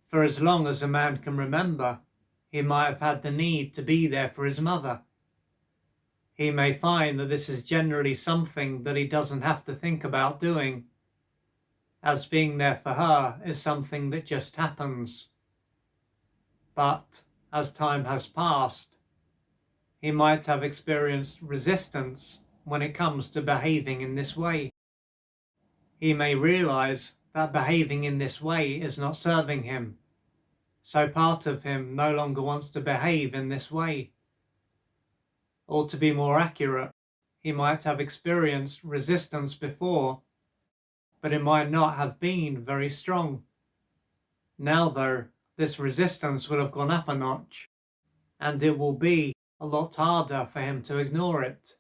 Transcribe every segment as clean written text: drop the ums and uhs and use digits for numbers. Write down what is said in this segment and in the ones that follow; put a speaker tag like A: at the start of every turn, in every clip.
A: For as long as a man can remember, he might have had the need to be there for his mother. He may find that this is generally something that he doesn't have to think about doing, as being there for her is something that just happens. But as time has passed, he might have experienced resistance when it comes to behaving in this way. He may realize that behaving in this way is not serving him, so part of him no longer wants to behave in this way. Or to be more accurate, he might have experienced resistance before, but it might not have been very strong. Now though, this resistance will have gone up a notch, and it will be a lot harder for him to ignore it.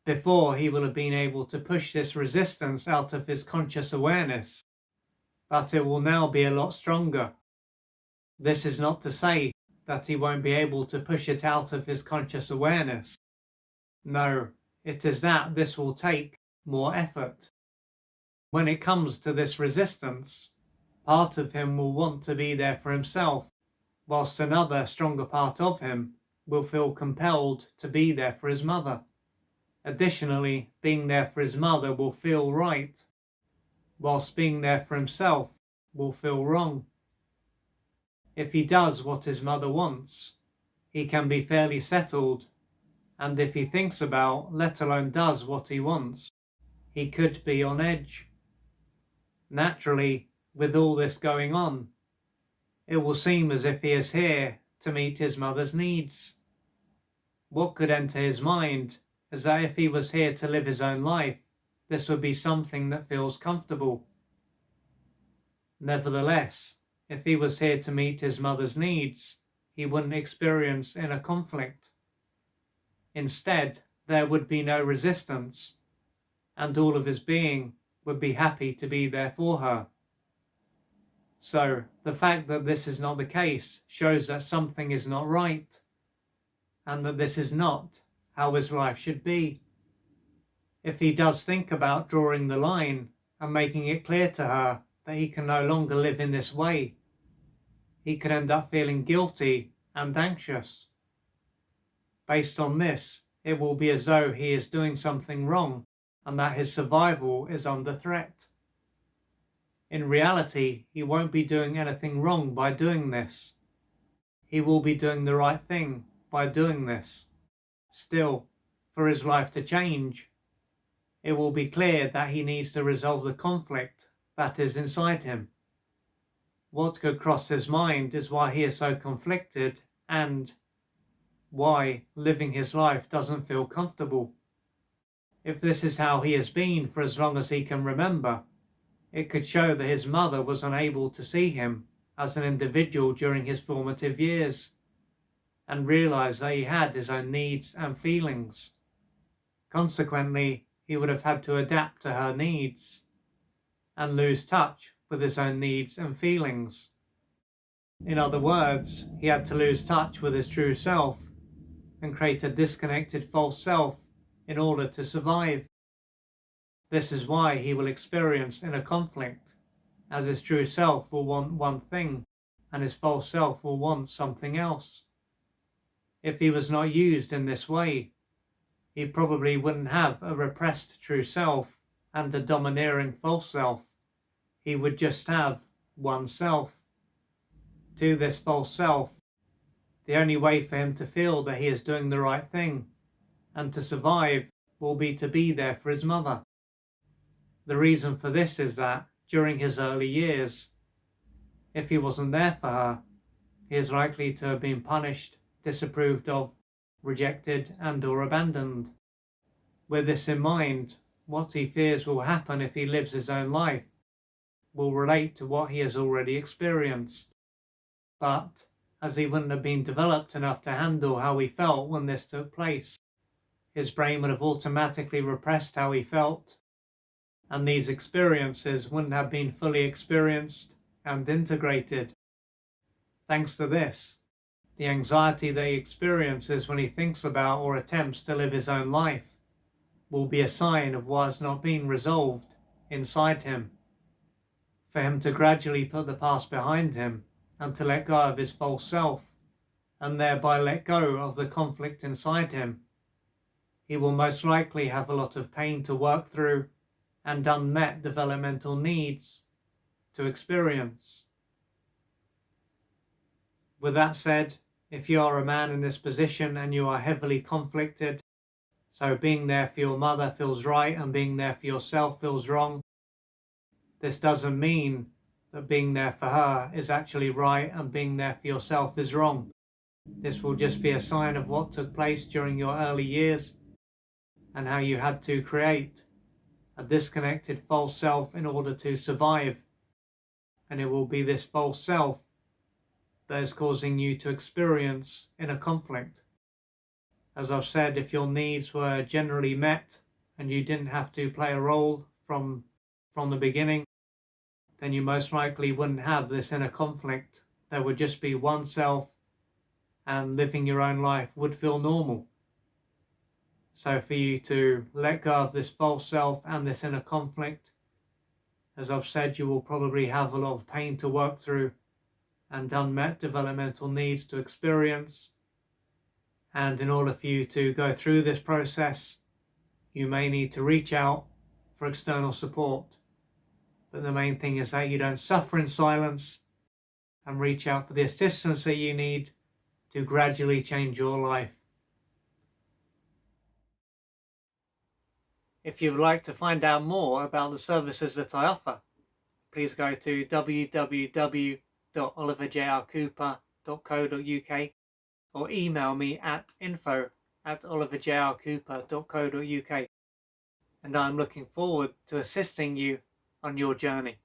A: Before, he will have been able to push this resistance out of his conscious awareness, but it will now be a lot stronger. This is not to say that he won't be able to push it out of his conscious awareness. No, it is that this will take more effort. When it comes to this resistance, part of him will want to be there for himself, whilst another stronger part of him will feel compelled to be there for his mother. Additionally, being there for his mother will feel right, whilst being there for himself will feel wrong. If he does what his mother wants, he can be fairly settled, and if he thinks about, let alone does what he wants, he could be on edge. Naturally, with all this going on, it will seem as if he is here to meet his mother's needs. What could enter his mind is that if he was here to live his own life, this would be something that feels comfortable. Nevertheless, if he was here to meet his mother's needs, he wouldn't experience inner conflict. Instead, there would be no resistance, and all of his being would be happy to be there for her. So, the fact that this is not the case shows that something is not right, and that this is not how his life should be. If he does think about drawing the line and making it clear to her that he can no longer live in this way, he could end up feeling guilty and anxious. Based on this, it will be as though he is doing something wrong and that his survival is under threat. In reality, he won't be doing anything wrong by doing this. He will be doing the right thing by doing this. Still, for his life to change, it will be clear that he needs to resolve the conflict that is inside him. What could cross his mind is why he is so conflicted and why living his life doesn't feel comfortable. If this is how he has been for as long as he can remember, it could show that his mother was unable to see him as an individual during his formative years, and realize that he had his own needs and feelings. Consequently, he would have had to adapt to her needs and lose touch with his own needs and feelings. In other words, he had to lose touch with his true self and create a disconnected false self in order to survive. This is why he will experience inner conflict, as his true self will want one thing and his false self will want something else. If he was not used in this way, he probably wouldn't have a repressed true self and a domineering false self. He would just have one self. To this false self, the only way for him to feel that he is doing the right thing and to survive will be to be there for his mother. The reason for this is that during his early years, if he wasn't there for her, he is likely to have been punished, disapproved of, rejected and/or abandoned. With this in mind, what he fears will happen if he lives his own life will relate to what he has already experienced. But, as he wouldn't have been developed enough to handle how he felt when this took place, his brain would have automatically repressed how he felt, and these experiences wouldn't have been fully experienced and integrated. Thanks to this, the anxiety that he experiences when he thinks about or attempts to live his own life will be a sign of what has not been resolved inside him. for him to gradually put the past behind him and to let go of his false self, and thereby let go of the conflict inside him. He will most likely have a lot of pain to work through and unmet developmental needs to experience. With that said, if you are a man in this position and you are heavily conflicted, so being there for your mother feels right and being there for yourself feels wrong, this doesn't mean that being there for her is actually right and being there for yourself is wrong. This will just be a sign of what took place during your early years and how you had to create a disconnected false self in order to survive. And it will be this false self that is causing you to experience inner conflict. As I've said, if your needs were generally met and you didn't have to play a role from the beginning, then you most likely wouldn't have this inner conflict. There would just be one self and living your own life would feel normal. So for you to let go of this false self and this inner conflict, as I've said, you will probably have a lot of pain to work through and unmet developmental needs to experience. And in order for you to go through this process, you may need to reach out for external support. But the main thing is that you don't suffer in silence and reach out for the assistance that you need to gradually change your life. If you would like to find out more about the services that I offer, please go to www.oliverjrcooper.co.uk or email me at info@oliverjrcooper.co.uk, and I'm looking forward to assisting you on your journey.